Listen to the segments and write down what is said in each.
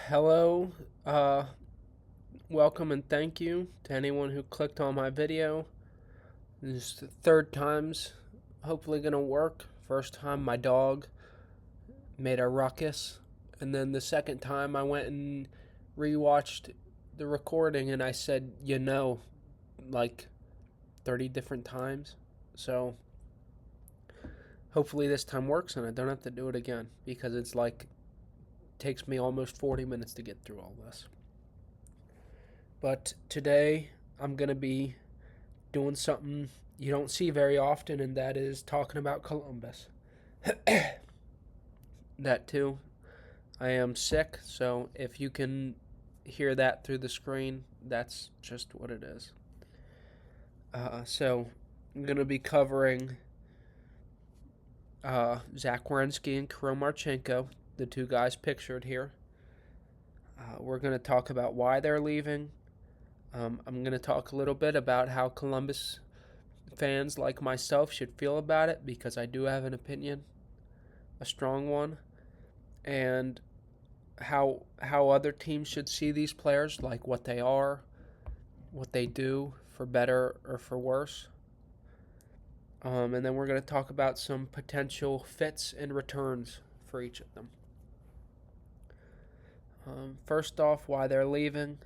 Hello, uh, welcome and thank you to anyone who clicked on my video. This is the third time's hopefully gonna work. First time my dog made a ruckus, and then the second time I went and rewatched the recording and I said, like 30 different times. So hopefully this time works and I don't have to do it again because it's like takes me almost 40 minutes to get through all this. But today I'm going to be doing something you don't see very often, and that is talking about Columbus. That too. I am sick, so if you can hear that through the screen, that's just what it is. So I'm going to be covering Zach Werenski and Kirill Marchenko, the two guys pictured here. We're going to talk about why they're leaving. I'm going to talk a little bit about how Columbus fans like myself should feel about it because I do have an opinion, a strong one, and how other teams should see these players, like what they are, what they do for better or for worse. And then we're going to talk about some potential fits and returns for each of them. First off, why they're leaving.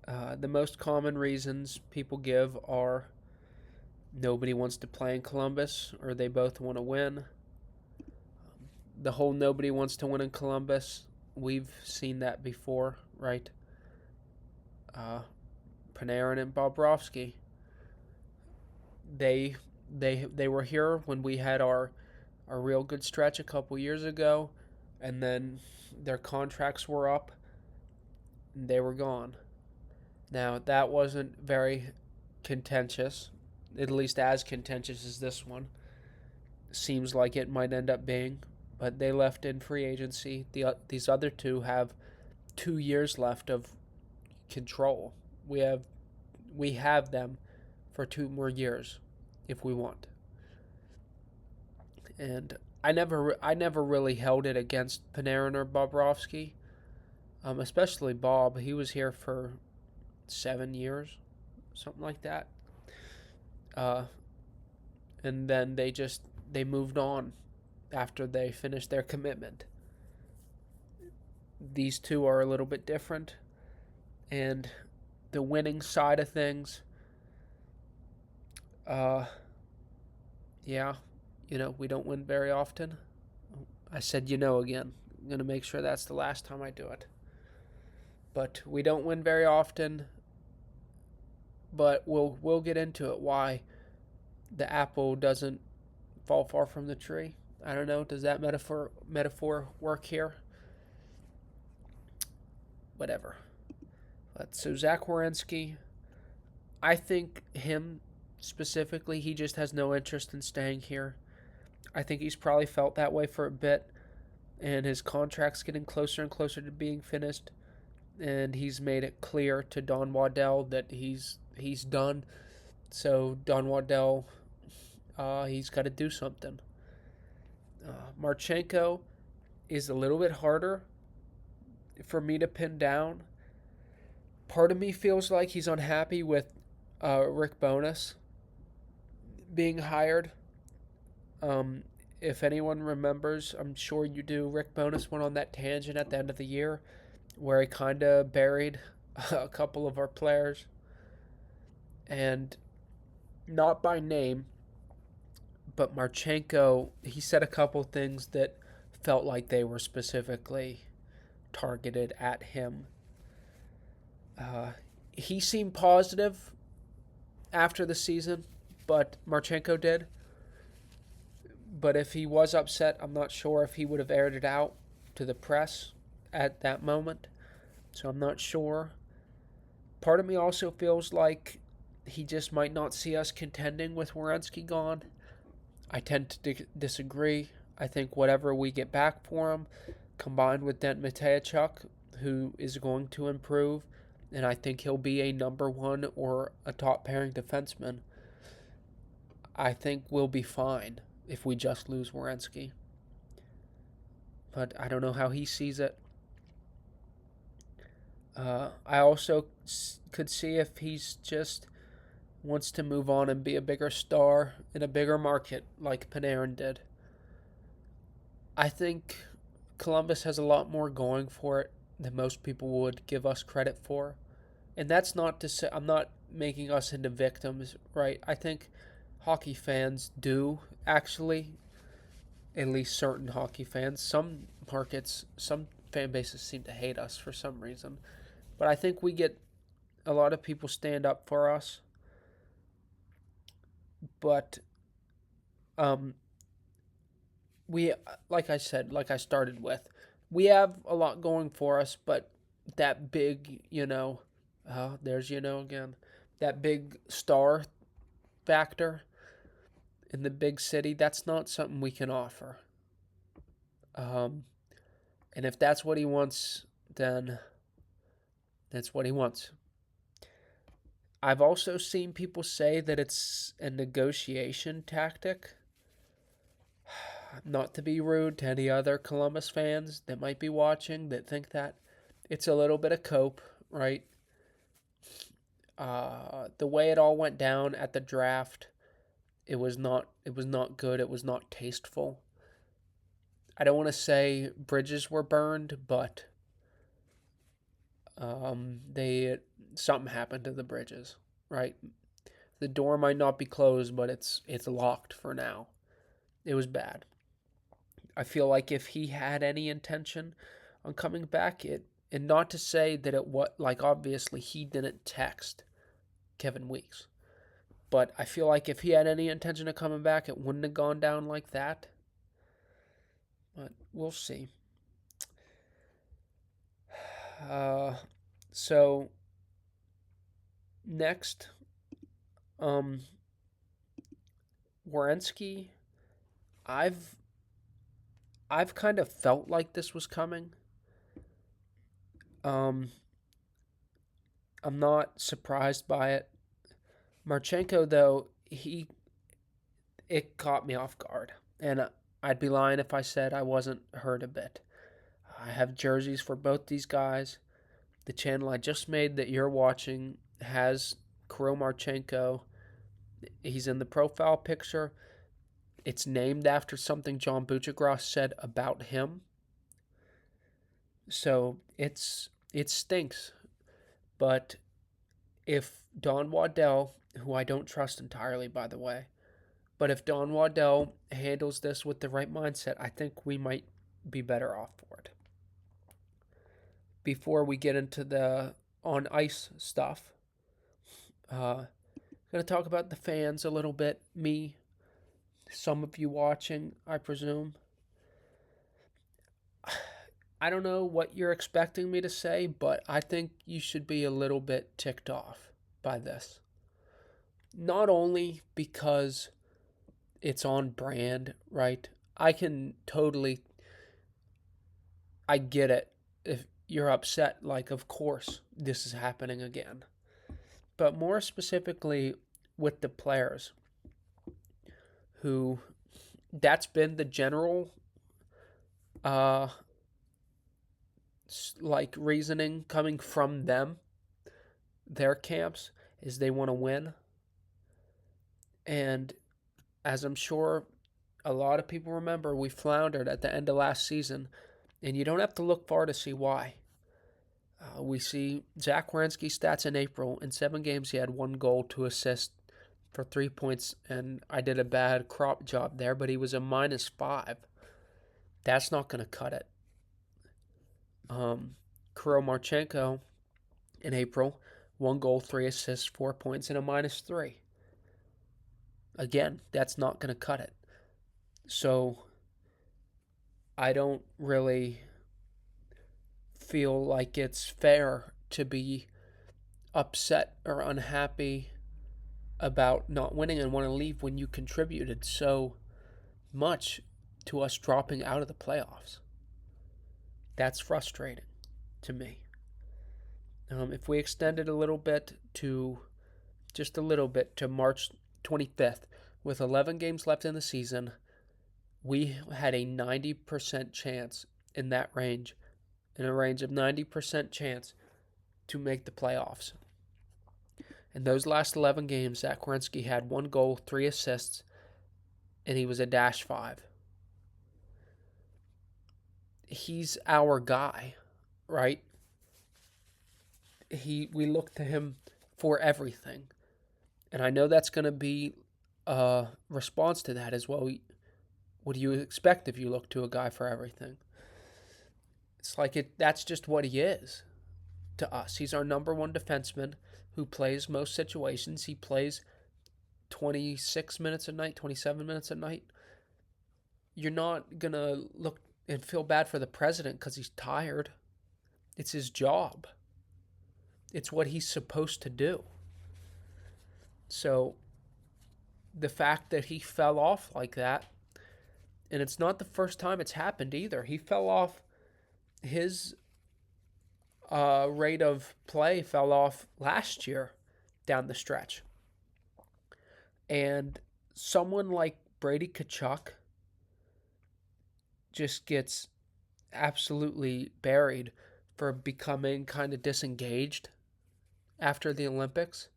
The most common reasons people give are nobody wants to play in Columbus or they both want to win. The whole nobody wants to win in Columbus, we've seen that before, right? Panarin and Bobrovsky, they were here when we had our real good stretch a couple years ago, and then their contracts were up and they were gone. Now, that wasn't very contentious, at least as contentious as this one. Seems like it might end up being, but they left in free agency. These other two have 2 years left of control. We have them for 2 more years if we want. And I never really held it against Panarin or Bobrovsky, especially Bob. He was here for 7 years, something like that. And then they moved on after they finished their commitment. These two are a little bit different, and the winning side of things, yeah, we don't win very often. I said again. I'm going to make sure that's the last time I do it. But we don't win very often, but we'll get into it why the apple doesn't fall far from the tree. I don't know, does that metaphor work here? Whatever. But so Zach Werenski, I think him specifically, he just has no interest in staying here. I think he's probably felt that way for a bit, and his contract's getting closer and closer to being finished, and he's made it clear to Don Waddell that he's done. So Don Waddell, he's got to do something. Marchenko is a little bit harder for me to pin down. Part of me feels like he's unhappy with Rick Bowness being hired. If anyone remembers, I'm sure you do, Rick Bowness went on that tangent at the end of the year where he kind of buried a couple of our players. And not by name, but Marchenko, he said a couple things that felt like they were specifically targeted at him. He seemed positive after the season, but Marchenko did. But if he was upset, I'm not sure if he would have aired it out to the press at that moment. So I'm not sure. Part of me also feels like he just might not see us contending with Werenski gone. I tend to disagree. I think whatever we get back for him, combined with Dent Mateychuk, who is going to improve, and I think he'll be a number one or a top pairing defenseman, I think we'll be fine if we just lose Werenski. But I don't know how he sees it. I also could see if he's just wants to move on and be a bigger star in a bigger market like Panarin did. I think Columbus has a lot more going for it than most people would give us credit for. And that's not to say I'm not making us into victims, right? I think hockey fans do actually, at least certain hockey fans. Some markets, some fan bases seem to hate us for some reason. But I think we get a lot of people stand up for us. But um, we, like I said, like I started with, we have a lot going for us. But that big, there's again, that big star factor in the big city, that's not something we can offer. Um, and if that's what he wants, then that's what he wants. I've also seen people say that it's a negotiation tactic. Not to be rude to any other Columbus fans that might be watching that think that it's a little bit of cope, right? The way it all went down at the draft, it was not good. It was not tasteful. I don't want to say bridges were burned, but they something happened to the bridges, right? The door might not be closed, but it's locked for now. It was bad. I feel like if he had any intention on coming back, and not to say that it was like obviously he didn't text Kevin Weeks, but I feel like if he had any intention of coming back, it wouldn't have gone down like that. But we'll see. Uh, so next, um, Werenski. I've I've kind of felt like this was coming. Um, I'm not surprised by it. Marchenko, though, it caught me off guard, and I'd be lying if I said I wasn't hurt a bit. I have jerseys for both these guys. The channel I just made that you're watching has Kirill Marchenko. He's in the profile picture. It's named after something John Buccigross said about him. So it stinks. But if Don Waddell, who I don't trust entirely, by the way, but if Don Waddell handles this with the right mindset, I think we might be better off for it. Before we get into the on ice stuff, I'm going to talk about the fans a little bit. Me, some of you watching, I presume. I don't know what you're expecting me to say, but I think you should be a little bit ticked off by this. Not only because it's on brand, right? I can totally, I get it. If you're upset, like, of course, this is happening again. But more specifically with the players who, that's been the general, uh, like, reasoning coming from them, their camps, is they want to win. And as I'm sure a lot of people remember, we floundered at the end of last season, and you don't have to look far to see why. We see Zach Werenski's stats in April. In 7 games, he had 1 goal, 2 assists for 3 points, and I did a bad crop job there, but he was a -5. That's not going to cut it. Kirill Marchenko in April, 1 goal, 3 assists, 4 points, and a -3. Again, that's not going to cut it. So I don't really feel like it's fair to be upset or unhappy about not winning and want to leave when you contributed so much to us dropping out of the playoffs. That's frustrating to me. If we extend it a little bit to just a little bit to March 25th, with 11 games left in the season, we had a 90% chance in that range, in a range of 90% chance to make the playoffs. In those last 11 games, Zach Werenski had 1 goal, 3 assists, and he was a -5. He's our guy, right? We look to him for everything. And I know that's going to be a response to that as well. What do you expect if you look to a guy for everything? It's like that's just what he is to us. He's our number one defenseman who plays most situations. He plays 26 minutes a night, 27 minutes a night. You're not going to look and feel bad for the president because he's tired. It's his job. It's what he's supposed to do. So the fact that he fell off like that, and it's not the first time it's happened either. He fell off, his rate of play fell off last year down the stretch. And someone like Brady Tkachuk just gets absolutely buried for becoming kind of disengaged after the Olympics.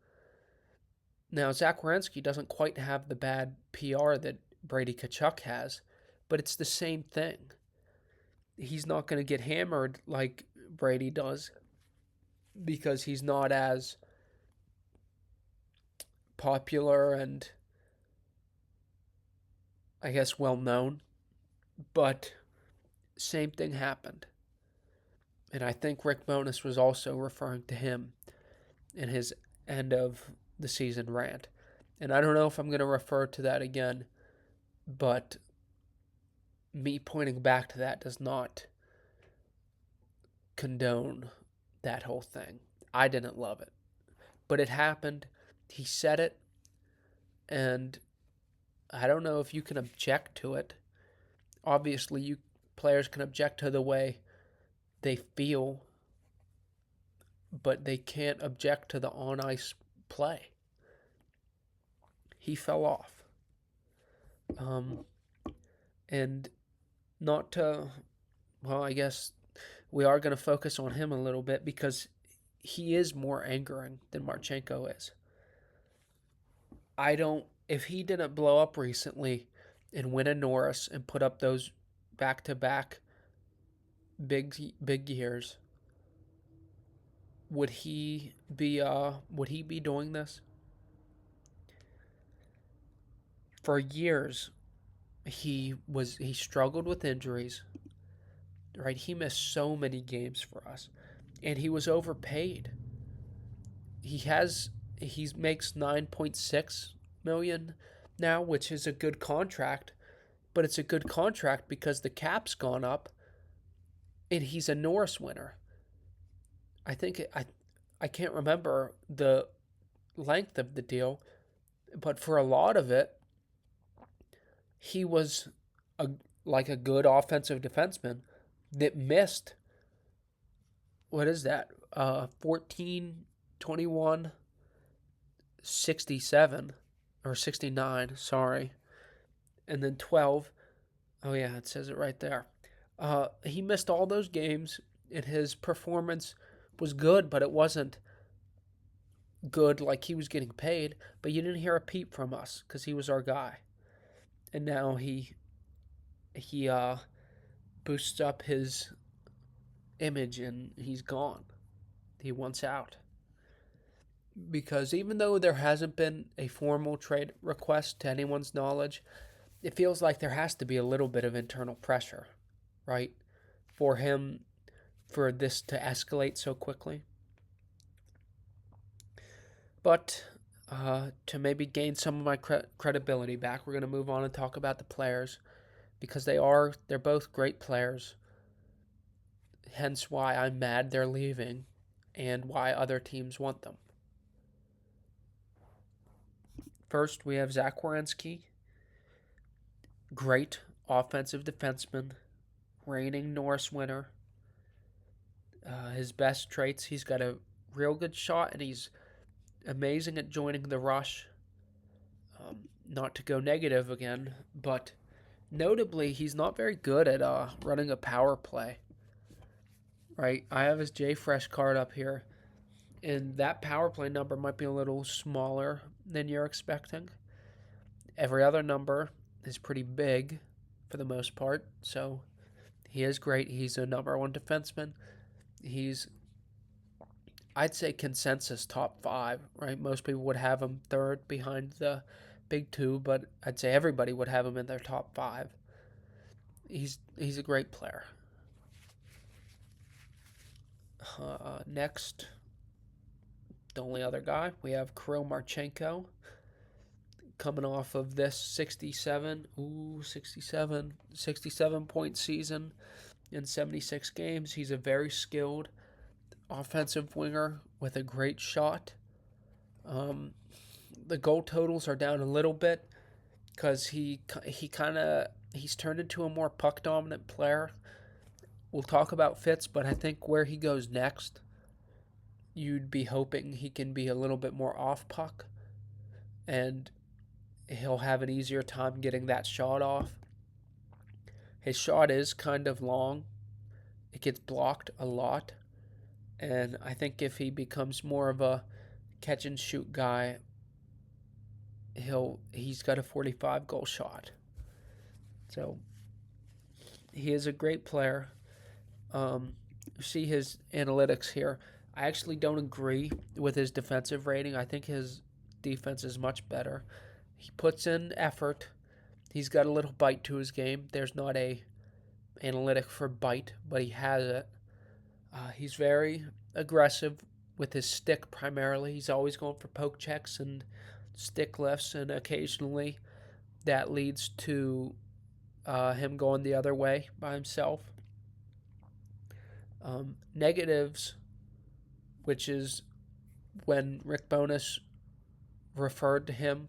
Now, Zach Werenski doesn't quite have the bad PR that Brady Tkachuk has, but it's the same thing. He's not going to get hammered like Brady does because he's not as popular and, I guess, well known. But same thing happened. And I think Rick Bowness was also referring to him in his end of the season rant. And I don't know if I'm going to refer to that again, but me pointing back to that does not condone that whole thing. I didn't love it. But it happened. He said it. And I don't know if you can object to it. Obviously, players can object to the way they feel, but they can't object to the on-ice play. He fell off. And not to, well, I guess we are going to focus on him a little bit because he is more angering than Marchenko is. If he didn't blow up recently and win a Norris and put up those back-to-back big years, would he be doing this? For years, he struggled with injuries. Right, he missed so many games for us, and he was overpaid. He makes $9.6 million now, which is a good contract, but it's a good contract because the cap's gone up, and he's a Norris winner. I can't remember the length of the deal, but for a lot of it, he was a good offensive defenseman that missed, what is that, 14, 21, 67, or 69, sorry, and then 12, oh yeah, it says it right there. He missed all those games, and his performance was good, but it wasn't good like he was getting paid, but you didn't hear a peep from us because he was our guy. And now he boosts up his image and he's gone. He wants out. Because even though there hasn't been a formal trade request to anyone's knowledge, it feels like there has to be a little bit of internal pressure, right? For this to escalate so quickly. But to maybe gain some of my credibility back, we're going to move on and talk about the players because they're both great players. Hence why I'm mad they're leaving and why other teams want them. First, we have Zach Werenski, great offensive defenseman, reigning Norris winner. His best traits, he's got a real good shot and he's amazing at joining the rush. Not to go negative again, but notably, he's not very good at running a power play. Right, I have his JFresh card up here. And that power play number might be a little smaller than you're expecting. Every other number is pretty big for the most part. So he is great. He's a number one defenseman. He's, I'd say, consensus top five, right? Most people would have him third behind the big two, but I'd say everybody would have him in their top five. He's a great player. Next, the only other guy, we have Kirill Marchenko coming off of this 67 point season in 76 games. He's a very skilled offensive winger with a great shot. The goal totals are down a little bit because he's turned into a more puck dominant player. We'll talk about Fitz, but I think where he goes next, you'd be hoping he can be a little bit more off puck, and he'll have an easier time getting that shot off. His shot is kind of long. It gets blocked a lot, and I think if he becomes more of a catch and shoot guy, he's got a 45 goal shot. So he is a great player. See his analytics here. I actually don't agree with his defensive rating. I think his defense is much better. He puts in effort. He's got a little bite to his game. There's not a analytic for bite, but he has it. He's very aggressive with his stick primarily. He's always going for poke checks and stick lifts, and occasionally that leads to him going the other way by himself. Negatives, which is when Rick Bowness referred to him,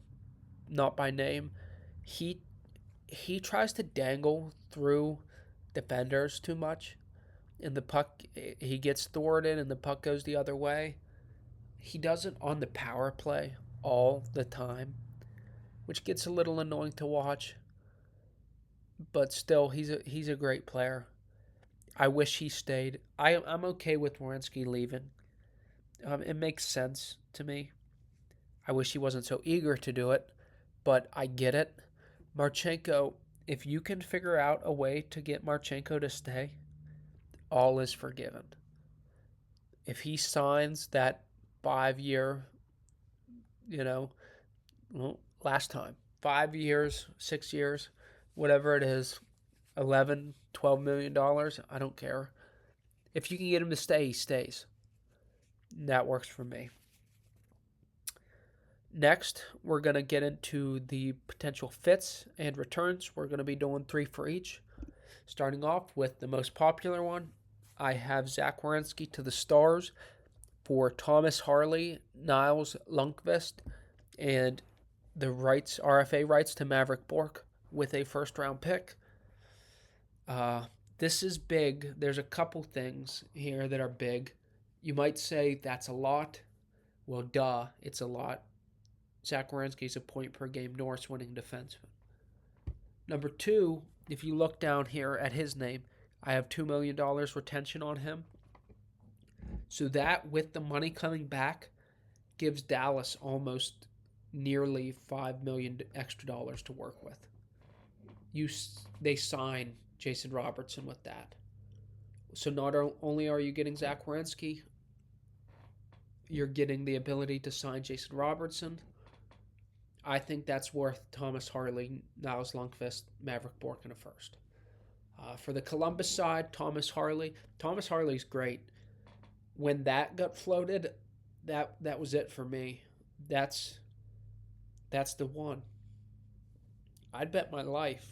not by name, he tries to dangle through defenders too much, and the puck, he gets thwarted and the puck goes the other way. He does it on the power play all the time, which gets a little annoying to watch, but still, he's a great player. I wish he stayed. I'm okay with Werenski leaving. It makes sense to me. I wish he wasn't so eager to do it, but I get it. Marchenko, if you can figure out a way to get Marchenko to stay, all is forgiven. If he signs that 5-year, last time, 5 years, 6 years, whatever it is, $11, $12 million, I don't care. If you can get him to stay, he stays. That works for me. Next, we're going to get into the potential fits and returns. We're going to be doing 3 for each. Starting off with the most popular one, I have Zach Werenski to the Stars for Thomas Harley, Niles Lundqvist, and the RFA rights to Maverick Bourque with a first-round pick. This is big. There's a couple things here that are big. You might say that's a lot. Well, duh, it's a lot. Zach Werenski's a point-per-game Norris-winning defenseman. Number 2, if you look down here at his name, I have $2 million retention on him. So that, with the money coming back, gives Dallas almost nearly $5 million extra dollars to work with. They sign Jason Robertson with that. So not only are you getting Zach Werenski, you're getting the ability to sign Jason Robertson. I think that's worth Thomas Harley, Niles Lundqvist, Maverick Bourque in a first. For the Columbus side, Thomas Harley's great. When that got floated, that was it for me. That's the one. I'd bet my life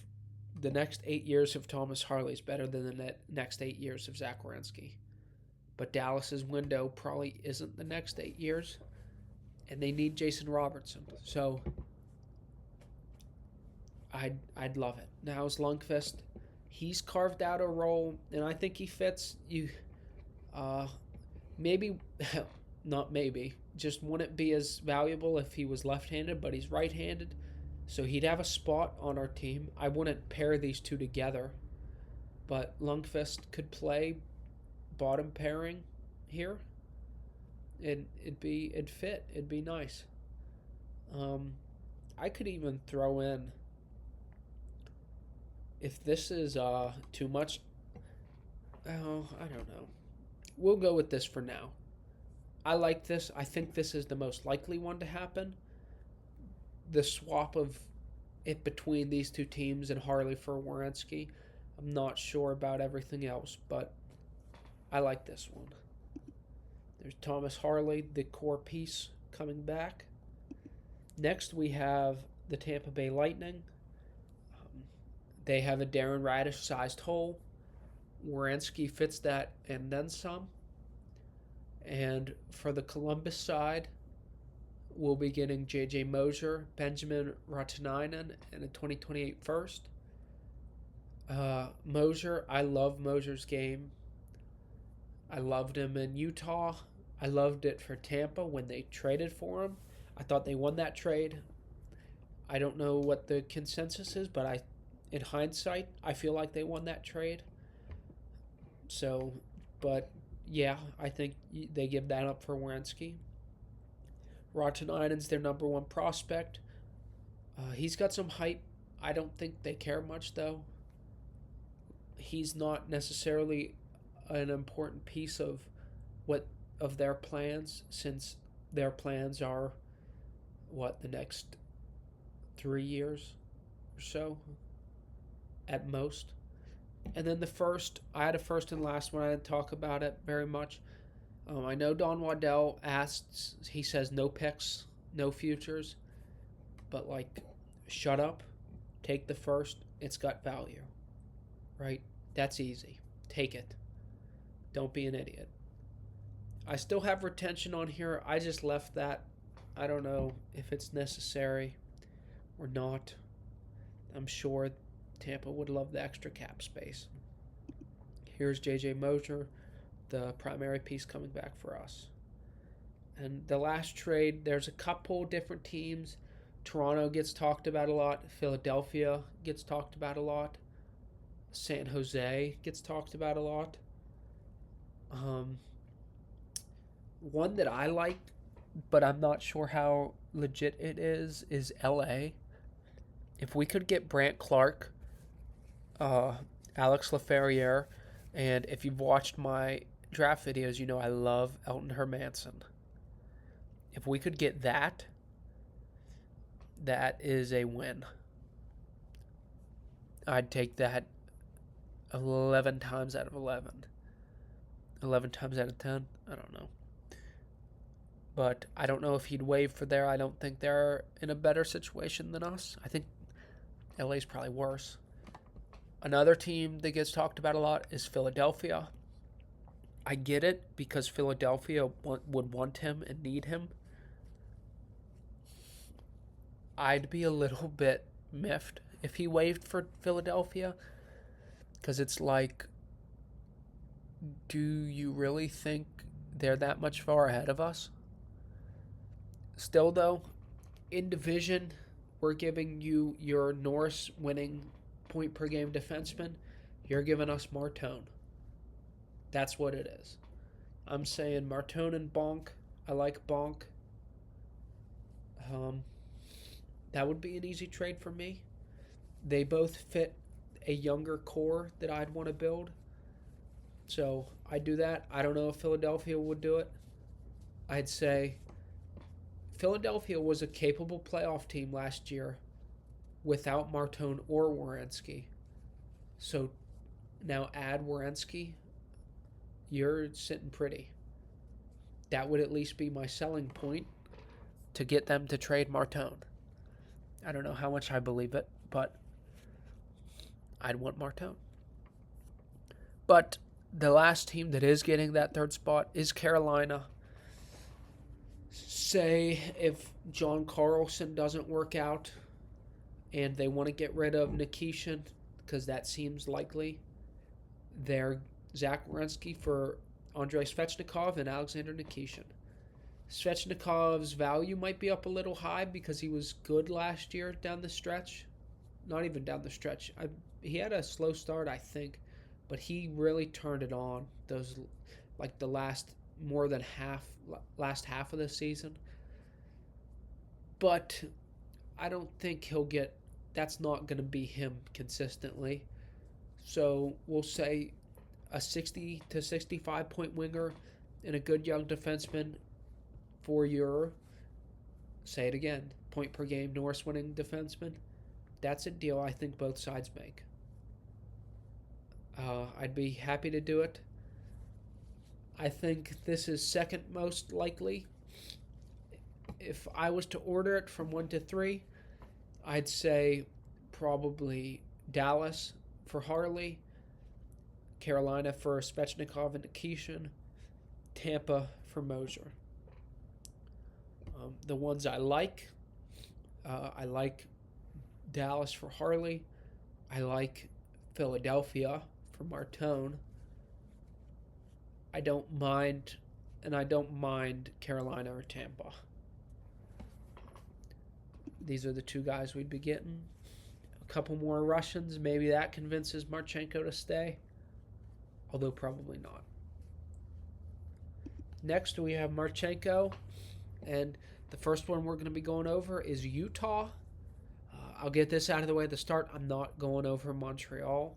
the next 8 years of Thomas Harley is better than the next 8 years of Zach Werenski. But Dallas's window probably isn't the next 8 years, and they need Jason Robertson. So I'd love it. Niles Lundqvist, he's carved out a role, and I think he fits. Maybe, not maybe, just wouldn't be as valuable if he was left-handed, but he's right-handed, so he'd have a spot on our team. I wouldn't pair these two together, but Lundqvist could play bottom pairing here, and it'd fit. It'd be nice. I could even throw in, if this is too much. Oh, I don't know. We'll go with this for now. I like this. I think this is the most likely one to happen. The swap of it between these two teams and Harley for Werenski. I'm not sure about everything else, but I like this one. There's Thomas Harley, the core piece, coming back. Next, we have the Tampa Bay Lightning. They have a Darren Raddysh-sized hole. Werenski fits that and then some. And for the Columbus side, we'll be getting J.J. Mosier, Benjamin Ratanainen, and a 2028 first. Mosier, I love Mosier's game. I loved him in Utah. I loved it for Tampa when they traded for him. I thought they won that trade. I don't know what the consensus is, but in hindsight, I feel like they won that trade. So, but yeah, I think they give that up for Werenski. Ratanainen's their number one prospect. He's got some hype. I don't think they care much, though. He's not necessarily an important piece of their plans, since their plans are the next 3 years or so at most. And then I had a first and last one. I didn't talk about it very much. I know Don Waddell he says no picks, no futures, but shut up, take the first, it's got value, right? That's easy. Take it. Don't be an idiot. I still have retention on here. I just left that. I don't know if it's necessary or not. I'm sure Tampa would love the extra cap space. Here's J.J. Mosier, the primary piece coming back for us. And the last trade, there's a couple different teams. Toronto gets talked about a lot. Philadelphia gets talked about a lot. San Jose gets talked about a lot. One that I like, but I'm not sure how legit it is LA. If we could get Brandt Clark, Alex Laferriere, and if you've watched my draft videos, you know I love Elton Hermanson. If we could get that is a win. I'd take that 11 times out of 11. 11 times out of 10? I don't know. But I don't know if he'd waive for there. I don't think they're in a better situation than us. I think LA's probably worse. Another team that gets talked about a lot is Philadelphia. I get it because Philadelphia would want him and need him. I'd be a little bit miffed if he waived for Philadelphia, because it's like, do you really think they're that much far ahead of us? Still, though, in division, we're giving you your Norris winning point per game defenseman. You're giving us Martone. That's what it is. I'm saying Martone and Bonk. I like Bonk. That would be an easy trade for me. They both fit a younger core that I'd want to build. So I do that. I don't know if Philadelphia would do it. I'd say Philadelphia was a capable playoff team last year without Martone or Werenski. So now add Werenski, you're sitting pretty. That would at least be my selling point to get them to trade Martone. I don't know how much I believe it, but I'd want Martone. But the last team that is getting that third spot is Carolina. Say if John Carlson doesn't work out and they want to get rid of Nikishin, because that seems likely, they're Zach Werenski for Andrei Svechnikov and Alexander Nikishin. Svechnikov's value might be up a little high because he was good last year down the stretch. Not even down the stretch. He had a slow start, I think, but he really turned it on the last more than last half of the season. But I don't think he'll get. That's not going to be him consistently. So we'll say a 60 to 65 point winger and a good young defenseman for your, say it again, point per game Norris winning defenseman. That's a deal I think both sides make. I'd be happy to do it. I think this is second most likely. If I was to order it from 1 to 3, I'd say probably Dallas for Harley, Carolina for Svechnikov and Nikishin, Tampa for Moser. The ones I like Dallas for Harley. I like Philadelphia for Martone. I don't mind Carolina or Tampa. These are the two guys we'd be getting. A couple more Russians. Maybe that convinces Marchenko to stay. Although probably not. Next we have Marchenko. And the first one we're going to be going over is Utah. I'll get this out of the way at the start. I'm not going over Montreal.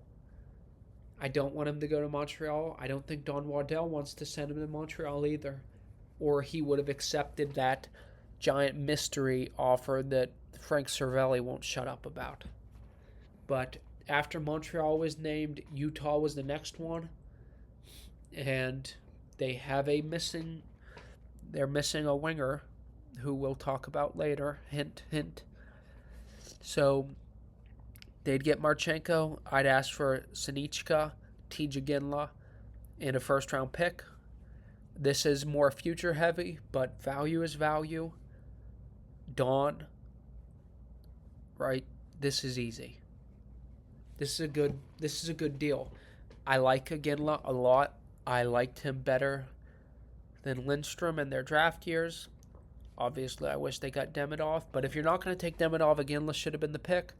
I don't want him to go to Montreal. I don't think Don Waddell wants to send him to Montreal either. Or he would have accepted that giant mystery offer that Frank Cervelli won't shut up about. But after Montreal was named, Utah was the next one. And they're missing a winger who we'll talk about later. Hint, hint. So they'd get Marchenko. I'd ask for Sinichka, Tija Ginla, and a first-round pick. This is more future-heavy, but value is value. Dawn, right? This is easy. This is a good deal. I like Ginla a lot. I liked him better than Lindstrom in their draft years. Obviously, I wish they got Demidov, but if you're not going to take Demidov, Ginla should have been the pick.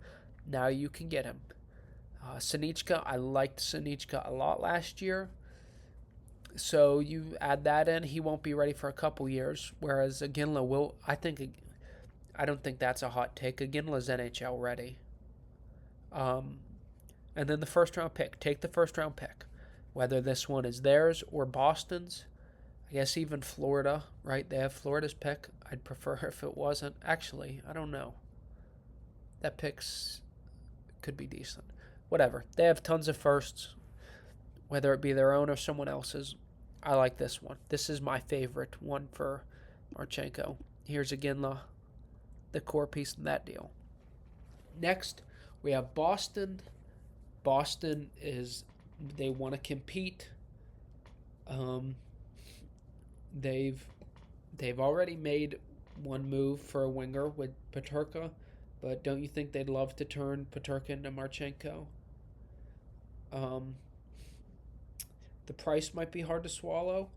Now you can get him. Sinichka, I liked Sinichka a lot last year. So you add that in, he won't be ready for a couple years, whereas Ginla will. I don't think that's a hot take. Ginla's NHL ready. And then the first round pick. Take the first round pick, whether this one is theirs or Boston's. I guess even Florida, right? They have Florida's pick. I'd prefer if it wasn't. Actually, I don't know. That pick's could be decent. Whatever. They have tons of firsts, whether it be their own or someone else's. I like this one. This is my favorite one for Marchenko. Here's Ginla, the core piece in that deal. Next, we have Boston. Boston they want to compete. They've already made one move for a winger with Peterka, but don't you think they'd love to turn Peterka into Marchenko? The price might be hard to swallow,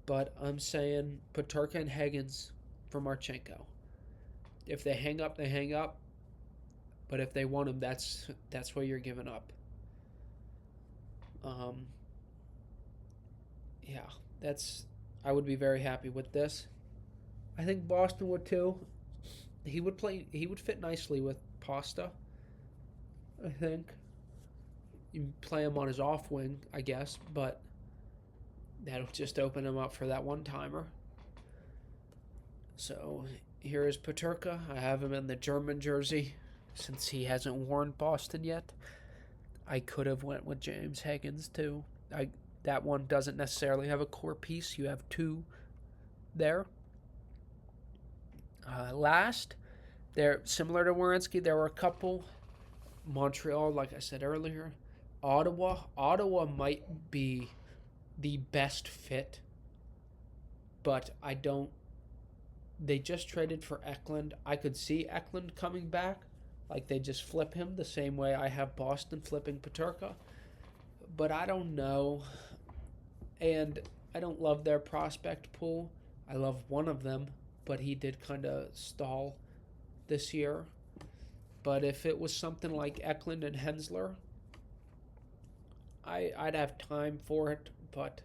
but I'm saying Peterka and Higgins for Marchenko. If they hang up, they hang up. But if they want him, that's what you're giving up. I would be very happy with this. I think Boston would too. He would fit nicely with Pasta. I think. You play him on his off wing, I guess, but that'll just open him up for that one-timer. So here is Peterka. I have him in the German jersey since he hasn't worn Boston yet. I could have went with James Higgins too. That one doesn't necessarily have a core piece. You have two there. Last, they're similar to Werenski. There were a couple. Montreal, like I said earlier. Ottawa might be the best fit, but I don't. They just traded for Eklund. I could see Eklund coming back. Like they just flip him the same way I have Boston flipping Peterka. But I don't know. And I don't love their prospect pool. I love one of them, but he did kind of stall this year. But if it was something like Eklund and Hensler, I'd have time for it. But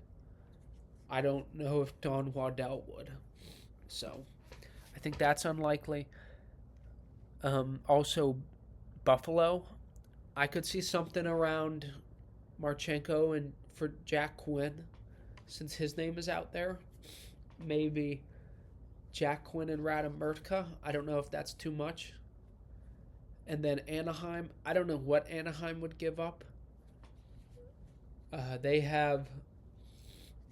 I don't know if Don Waddell would. So I think that's unlikely. Also, Buffalo. I could see something around Marchenko and for Jack Quinn, since his name is out there. Maybe Jack Quinn and Radim Murtka. I don't know if that's too much. And then Anaheim. I don't know what Anaheim would give up. They have,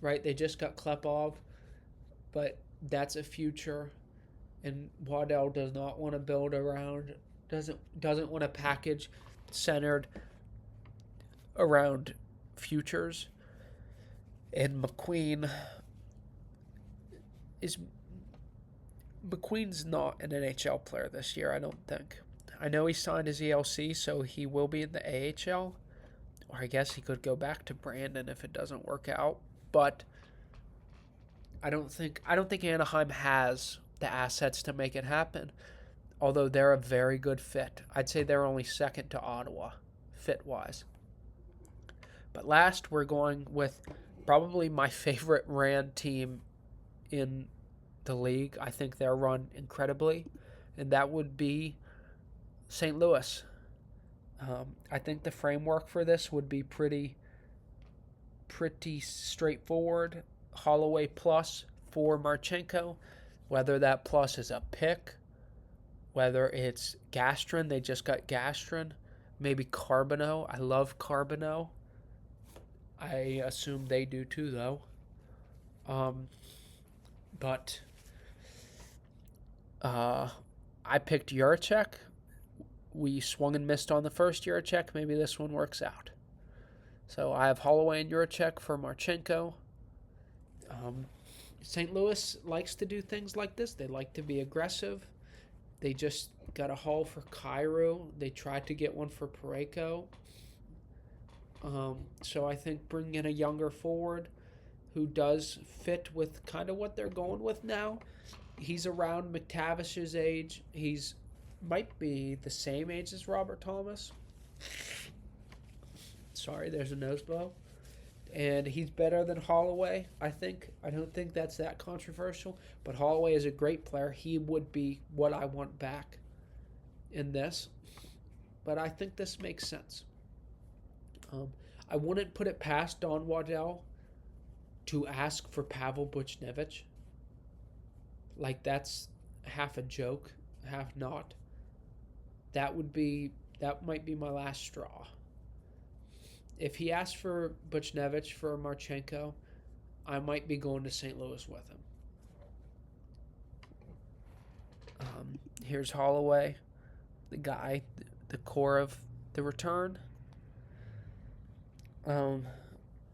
right, they just got Klepov, but that's a future. And Waddell does not want to build around, doesn't want a package centered around futures. And McQueen's not an NHL player this year, I don't think. I know he signed his ELC, so he will be in the AHL. Or I guess he could go back to Brandon if it doesn't work out. But I don't think Anaheim has the assets to make it happen. Although they're a very good fit. I'd say they're only second to Ottawa, fit-wise. But last, we're going with probably my favorite ran team in the league. I think they're run incredibly, and that would be St. Louis. I think the framework for this would be pretty straightforward. Holloway plus for Marchenko, whether that plus is a pick, whether it's Gastrin, they just got Gastrin, maybe Carbonneau. I love Carbonneau. I assume they do too, though. But I picked Juracek. We swung and missed on the first Juracek. Maybe this one works out. So I have Holloway and Juracek for Marchenko. St. Louis likes to do things like this. They like to be aggressive. They just got a haul for Cairo. They tried to get one for Parayko. So I think bringing in a younger forward who does fit with kind of what they're going with now. He's around McTavish's age. He's might be the same age as Robert Thomas. Sorry, there's a nose blow. And he's better than Holloway, I think. I don't think that's that controversial. But Holloway is a great player. He would be what I want back in this. But I think this makes sense. I wouldn't put it past Don Waddell to ask for Pavel Buchnevich. Like, that's half a joke, half not. That might be my last straw. If he asked for Buchnevich for Marchenko, I might be going to St. Louis with him. Here's Holloway, the guy, the core of the return.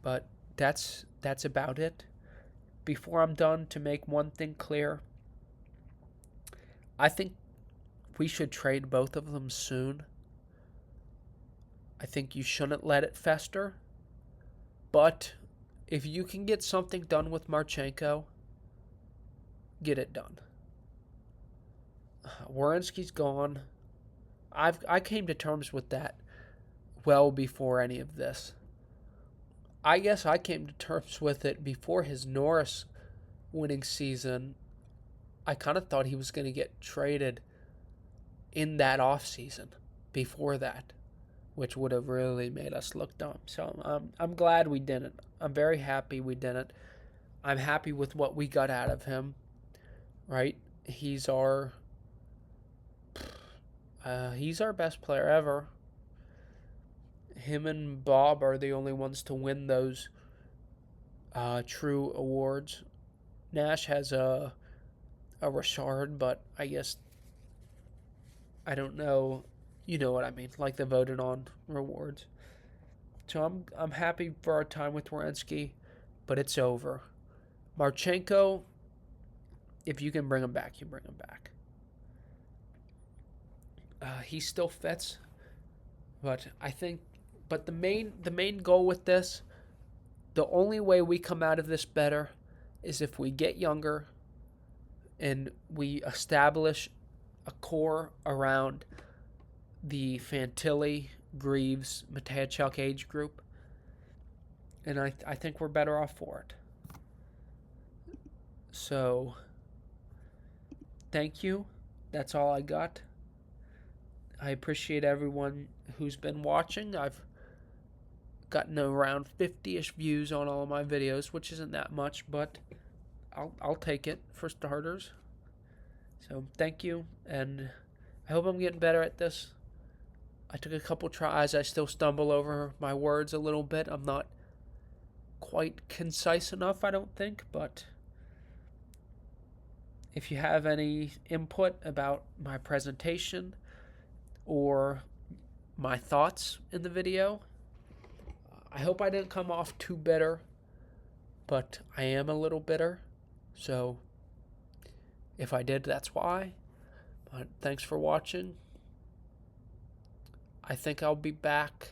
But that's about it. Before I'm done, to make one thing clear, I think we should trade both of them soon. I think you shouldn't let it fester. But if you can get something done with Marchenko, get it done. Werenski's gone. I came to terms with that well before any of this. I guess I came to terms with it before his Norris winning season. I kind of thought he was going to get traded in that offseason before that, which would have really made us look dumb. So I'm glad we didn't. I'm very happy we didn't. I'm happy with what we got out of him, right? He's our best player ever. Him and Bob are the only ones to win those true awards. Nash has a Richard, but I guess I don't know. You know what I mean, like the voted on rewards. So I'm happy for our time with Werenski, but it's over. Marchenko, if you can bring him back, you bring him back. He still fits, but I think. But the main goal with this, the only way we come out of this better, is if we get younger, and we establish a core around the Fantilli, Greaves, Matejchuk age group, and I think we're better off for it. So, thank you. That's all I got. I appreciate everyone who's been watching. I've gotten around 50-ish views on all of my videos, which isn't that much, but I'll take it for starters. So thank you, and I hope I'm getting better at this. I took a couple tries. I still stumble over my words a little bit. I'm not quite concise enough, I don't think, but if you have any input about my presentation or my thoughts in the video, I hope I didn't come off too bitter, but I am a little bitter, so if I did, that's why. But thanks for watching. I think I'll be back.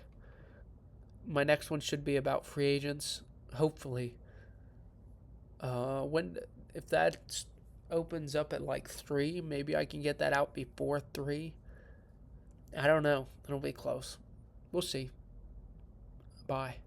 My next one should be about free agents, hopefully. If that opens up at like 3, maybe I can get that out before 3. I don't know. It'll be close. We'll see. Bye.